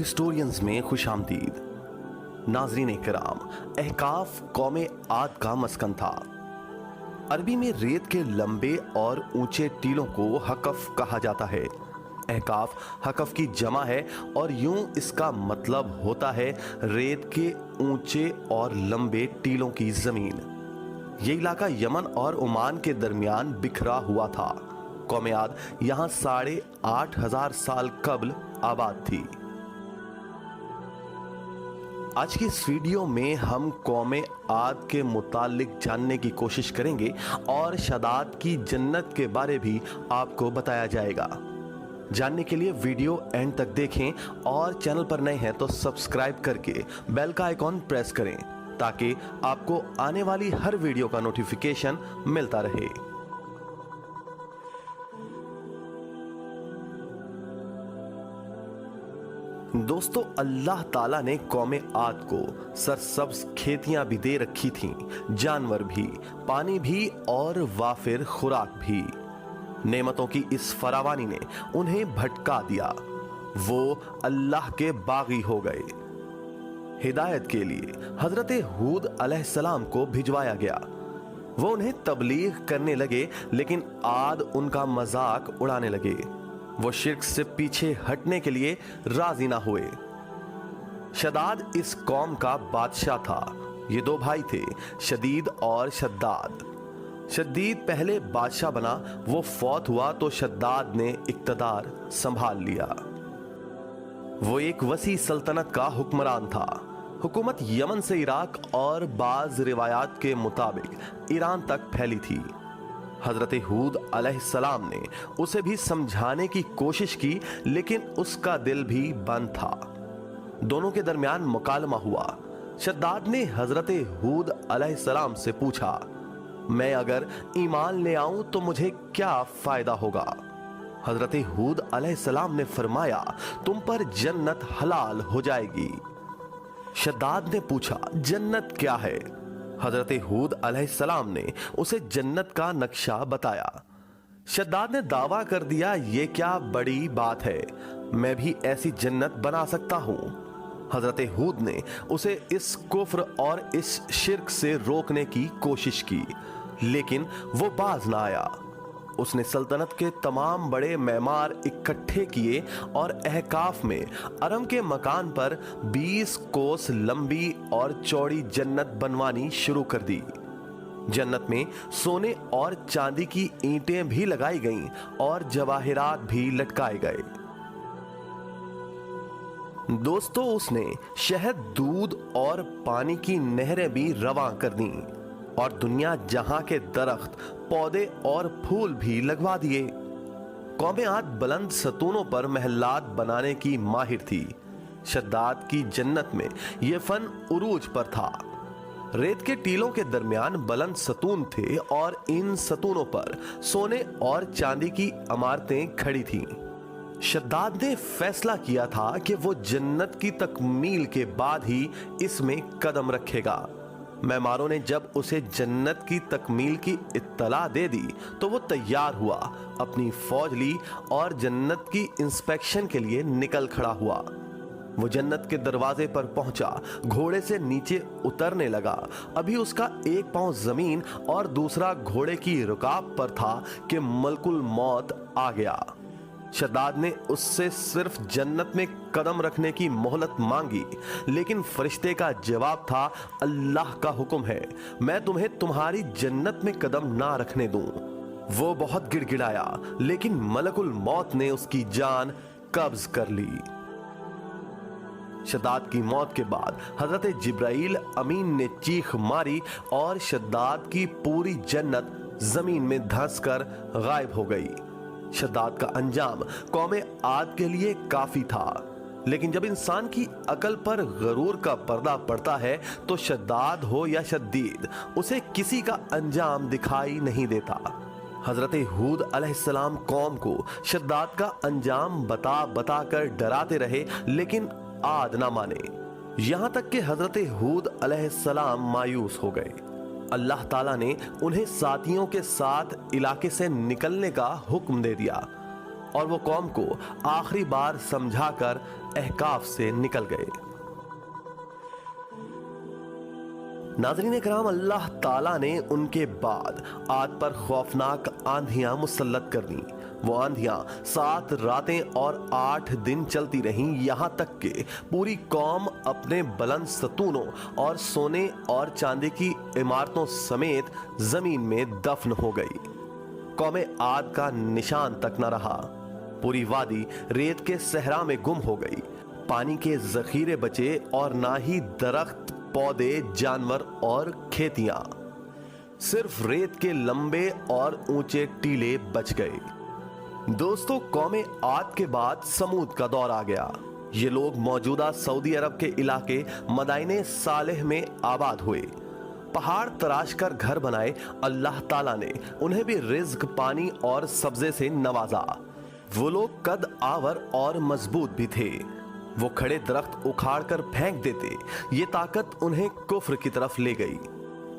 Historians में खुश आमदीद। नाजरीन इकराम, अहकाफ कौम आद का मस्कन था। अरबी में रेत के लंबे और ऊंचे टीलों को हकफ कहा जाता है। अहकाफ हकफ की जमा है और यूं इसका मतलब होता है रेत के ऊंचे और लंबे टीलों की जमीन। ये इलाका यमन और ओमान के दरमियान बिखरा हुआ था। कौम आद यहाँ 8,500 साल कब्ल आबाद थी। आज की इस वीडियो में हम कौम आद के मुतालिक जानने की कोशिश करेंगे और शदाद की जन्नत के बारे भी आपको बताया जाएगा। जानने के लिए वीडियो एंड तक देखें और चैनल पर नए हैं तो सब्सक्राइब करके बेल का आइकॉन प्रेस करें ताकि आपको आने वाली हर वीडियो का नोटिफिकेशन मिलता रहे। दोस्तों, अल्लाह ताला ने कौम आद को सरसब्ज खेतियां भी दे रखी थीं, जानवर भी, पानी भी और वाफिर खुराक भी। नेमतों की इस फरावानी ने उन्हें भटका दिया। वो अल्लाह के बागी हो गए। हिदायत के लिए हजरत हूद अलैहिस्सलाम को भिजवाया गया। वो उन्हें तबलीग करने लगे, लेकिन आद उनका मजाक उड़ाने लगे। वो शिर्क से पीछे हटने के लिए राजी ना हुए। शदाद इस कौम का बादशाह था। ये दो भाई थे, शदीद और शद्दाद। शदीद पहले बादशाह बना, वो फौत हुआ तो शद्दाद ने इक्तदार संभाल लिया। वो एक वसी सल्तनत का हुक्मरान था। हुकूमत यमन से इराक और बाज रिवायात के मुताबिक ईरान तक फैली थी। हजरत हूद अलैहिस्सलाम ने उसे भी समझाने की कोशिश की, लेकिन उसका दिल भी बंद था। दोनों के दरमियान मुकालमा हुआ। शद्दाद ने हजरत हूद अलैहिस्सलाम से पूछा, मैं अगर ईमान ले आऊं तो मुझे क्या फायदा होगा? हजरत हूद अलैहिस्सलाम ने फरमाया, तुम पर जन्नत हलाल हो जाएगी। शद्दाद ने पूछा, जन्नत क्या है? हजरत हूद अलैहिस्सलाम ने उसे जन्नत का नक्शा बताया। शद्दाद ने दावा कर दिया, ये क्या बड़ी बात है, मैं भी ऐसी जन्नत बना सकता हूं। हजरत हूद ने उसे इस कुफ्र और इस शिर्क से रोकने की कोशिश की, लेकिन वो बाज ना आया। उसने सल्तनत के तमाम बड़े मेमार इकट्ठे किए और अहकाफ में अरम के मकान पर 20 कोस लंबी और चौड़ी जन्नत बनवानी शुरू कर दी। जन्नत में सोने और चांदी की ईंटें भी लगाई गईं और जवाहिरात भी लटकाए गए। दोस्तों, उसने शहद, दूध और पानी की नहरें भी रवां कर दी और दुनिया जहां के दरख्त, पौधे और फूल भी लगवा दिए। कौम आद बुलंद सतूनों पर महलात बनाने की माहिर थी। शद्दाद की जन्नत में यह फन उरूज पर था। रेत के टीलों के दरमियान बुलंद सतून थे और इन सतूनों पर सोने और चांदी की इमारतें खड़ी थीं। शद्दाद ने फैसला किया था कि वो जन्नत की तकमील के बाद ही इसमें कदम रखेगा। मेमारों ने जब उसे जन्नत की तकमील की इत्तला दे दी तो वो तैयार हुआ, अपनी फौज ली और जन्नत की इंस्पेक्शन के लिए निकल खड़ा हुआ। वो जन्नत के दरवाजे पर पहुंचा, घोड़े से नीचे उतरने लगा। अभी उसका एक पांव जमीन और दूसरा घोड़े की रुकाब पर था कि मलकुल मौत आ गया। शद्दाद ने उससे सिर्फ जन्नत में कदम रखने की मोहलत मांगी, लेकिन फरिश्ते का जवाब था, अल्लाह का हुक्म है, मैं तुम्हें तुम्हारी जन्नत में कदम ना रखने दूं। वो बहुत गिड़गिड़ाया, लेकिन मलकुल मौत ने उसकी जान कब्ज कर ली। शद्दाद की मौत के बाद हजरत जिब्राइल अमीन ने चीख मारी और शद्दाद की पूरी जन्नत जमीन में धंसकर गायब हो गई। शद्दाद का अंजाम कौम आद के लिए काफी था, लेकिन जब इंसान की अकल पर गरूर का पर्दा पड़ता है तो शद्दाद हो या शदीद, उसे किसी का अंजाम दिखाई नहीं देता। हजरत हूद अलैहिस्सलाम कौम को शद्दाद का अंजाम बता बता कर डराते रहे, लेकिन आद ना माने। यहां तक कि हजरत हूद अलैहिस्सलाम मायूस हो गए। अल्लाह ताला ने उन्हें साथियों के साथ इलाके से निकलने का हुक्म दे दिया। और वो कौम को आखिरी बार समझाकर अहकाफ से निकल गए। नाज़रीन इकराम, अल्लाह ताला ने उनके बाद आद पर खौफनाक आंधियां मुसल्लत कर दी। वो आंधियां 7 रातें और 8 दिन चलती रहीं, यहां तक कि पूरी कौम अपने बुलंद सतूनों और सोने और चांदी की इमारतों समेत जमीन में दफन हो गई। कौमे आद का निशान तक न रहा। पूरी वादी रेत के सहरा में गुम हो गई। पानी के जखीरे बचे और ना ही दरख्त, पौधे, जानवर और खेतियां। सिर्फ रेत के लंबे और ऊंचे टीले बच गए। दोस्तों, कौमे आद के बाद समूद का दौर आ गया। ये लोग मौजूदा सऊदी अरब के इलाके मदाइने सालेह में आबाद हुए। पहाड़ तराश कर घर बनाए। अल्लाह ताला ने उन्हें भी रिज्क, पानी और सब्जे से नवाजा। वो लोग कद आवर और मजबूत भी थे। वो खड़े दरख्त उखाड़ कर फेंक देते। ये ताकत उन्हें कुफ्र की तरफ ले गई।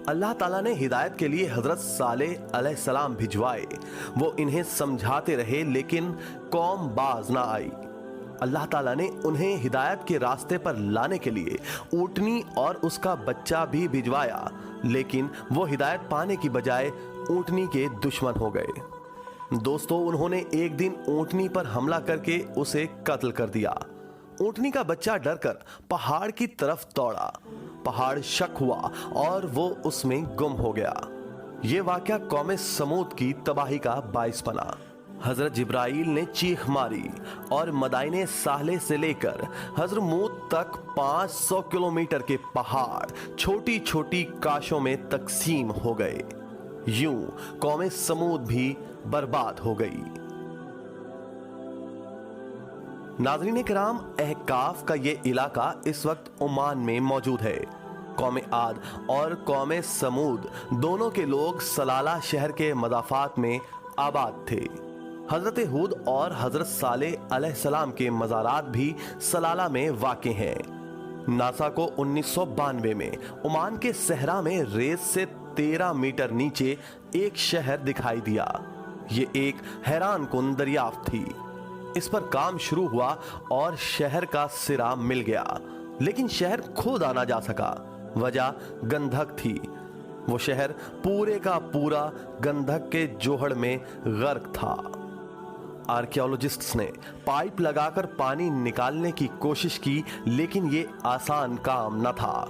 अल्लाह ताला ने हिदायत के लिए हजरत सालेह अलैहिस्सलाम भिजवाए। वो इन्हें समझाते रहे, लेकिन कौम बाज ना आई। अल्लाह ताला ने उन्हें हिदायत के रास्ते पर लाने के लिए ऊंटनी और उसका बच्चा भी भिजवाया, लेकिन वो हिदायत पाने की बजाय ऊंटनी के दुश्मन हो गए। दोस्तों, उन्होंने एक दिन ऊंटनी पर हमला करके उसे कत्ल कर दिया। ऊंटनी का बच्चा डरकर पहाड़ की तरफ दौड़ा। पहाड़ शक हुआ और वो उसमें गुम हो गया। ये वाकया कौमे समूद की तबाही का बाइस बना। हजरत जिब्राइल ने चीख मारी और मदाइने साले से लेकर हजरमूत तक 500 किलोमीटर के पहाड़ छोटी छोटी काशों में तकसीम हो गए। यूं कौमे समूद भी बर्बाद हो गई। नाज़रीन किराम, अहकाफ का ये इलाका इस वक्त ओमान में मौजूद है। कौम आद और कौम समूद दोनों के लोग सलाला शहर के मज़ाफ़ात में आबाद थे। हजरत हूद और हजरत सालेह अलैहिस्सलाम के मज़ारात भी सलाला में वाक़े हैं। नासा को 1992 में ओमान के सहरा में रेत से 13 मीटर नीचे एक शहर दिखाई दिया। ये एक हैरान कुन दरियाफ्त थी। इस पर काम शुरू हुआ और शहर का सिरा मिल गया, लेकिन शहर खोदा ना जा सका। वजह गंधक थी। वो शहर पूरे का पूरा गंधक के जोहड़ में गर्क था। आर्कियोलॉजिस्ट्स ने पाइप लगाकर पानी निकालने की कोशिश की, लेकिन ये आसान काम न था।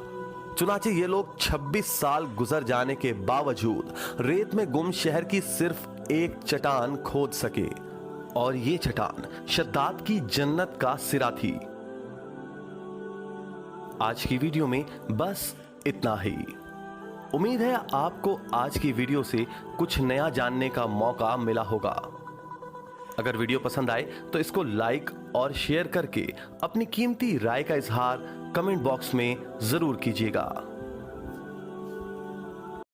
चुनाचे ये लोग 26 साल गुजर जाने के बावजूद रेत में गुम शहर की सिर्फ एक चट्टान खोद सके, और ये चट्टान शद्दाद की जन्नत का सिरा थी। आज की वीडियो में बस इतना ही। उम्मीद है आपको आज की वीडियो से कुछ नया जानने का मौका मिला होगा। अगर वीडियो पसंद आए तो इसको लाइक और शेयर करके अपनी कीमती राय का इजहार कमेंट बॉक्स में जरूर कीजिएगा।